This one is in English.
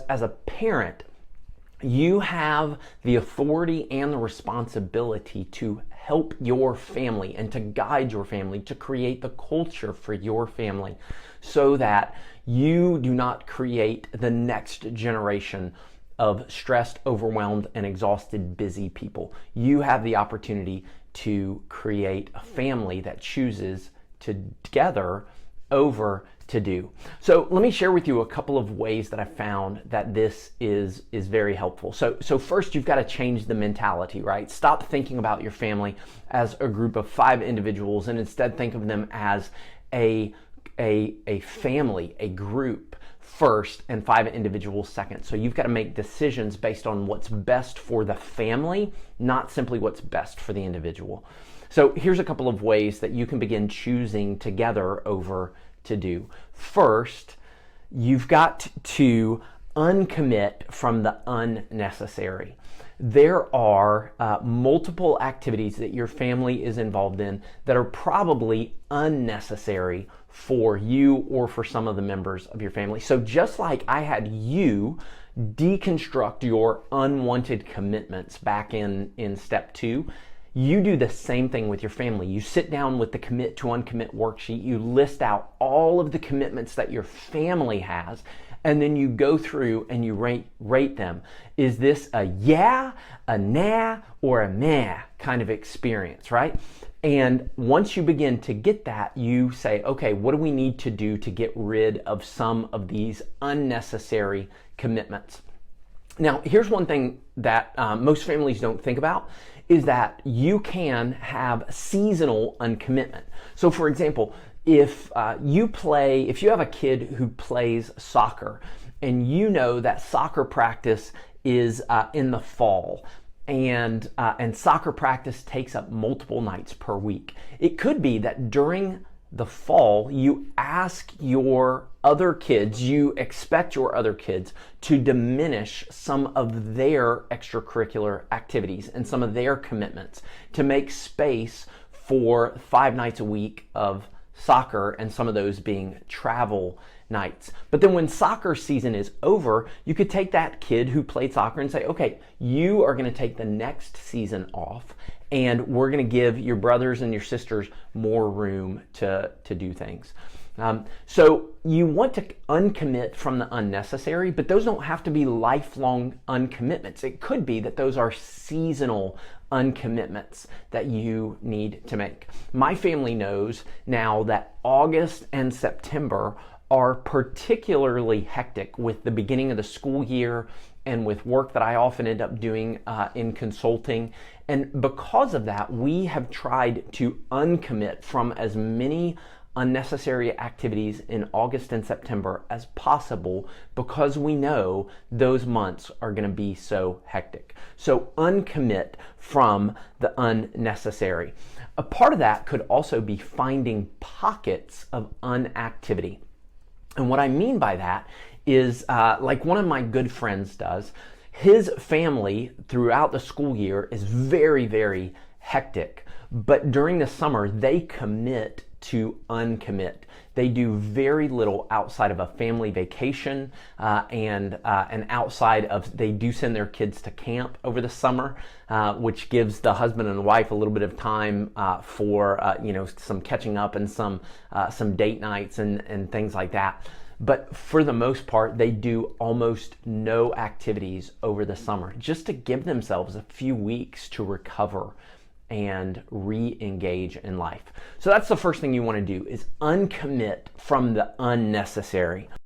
as a parent, you have the authority and the responsibility to help your family and to guide your family, to create the culture for your family so that you do not create the next generation of stressed, overwhelmed, and exhausted, busy people. You have the opportunity to create a family that chooses together over to do. So let me share with you a couple of ways that I found that this is very helpful. So first, you've got to change the mentality, right? Stop thinking about your family as a group of 5 individuals and instead think of them as a family, a group first, and 5 individuals second. So you've got to make decisions based on what's best for the family, not simply what's best for the individual. So here's a couple of ways that you can begin choosing together over to do. First, you've got to uncommit from the unnecessary. There are multiple activities that your family is involved in that are probably unnecessary for you or for some of the members of your family. So just like I had you deconstruct your unwanted commitments back in step 2, you do the same thing with your family. You sit down with the commit to uncommit worksheet, you list out all of the commitments that your family has, and then you go through and you rate them. Is this a yeah, a nah, or a meh kind of experience, right? And once you begin to get that, you say, okay, what do we need to do to get rid of some of these unnecessary commitments? Now, here's one thing that most families don't think about is that you can have seasonal uncommitment. So for example, if you have a kid who plays soccer and you know that soccer practice is in the fall, and soccer practice takes up multiple nights per week, it could be that during the fall you ask your other kids, you expect your other kids to diminish some of their extracurricular activities and some of their commitments to make space for 5 nights a week of soccer, and some of those being travel nights. But then when soccer season is over, you could take that kid who played soccer and say, okay, you are going to take the next season off, and we're going to give your brothers and your sisters more room to do things. So you want to uncommit from the unnecessary, but those don't have to be lifelong uncommitments. It could be that those are seasonal uncommitments that you need to make. My family knows now that August and September are particularly hectic with the beginning of the school year and with work that I often end up doing in consulting. And because of that, we have tried to uncommit from as many unnecessary activities in August and September as possible, because we know those months are going to be so hectic. So uncommit from the unnecessary. A part of that could also be finding pockets of unactivity. And what I mean by that is like one of my good friends does. His family throughout the school year is very, very hectic. But during the summer, they commit to uncommit. They do very little outside of a family vacation and outside of, they do send their kids to camp over the summer, which gives the husband and the wife a little bit of time for some catching up and some date nights and things like that. But for the most part, they do almost no activities over the summer, just to give themselves a few weeks to recover and re-engage in life. So that's the first thing you want to do, is uncommit from the unnecessary.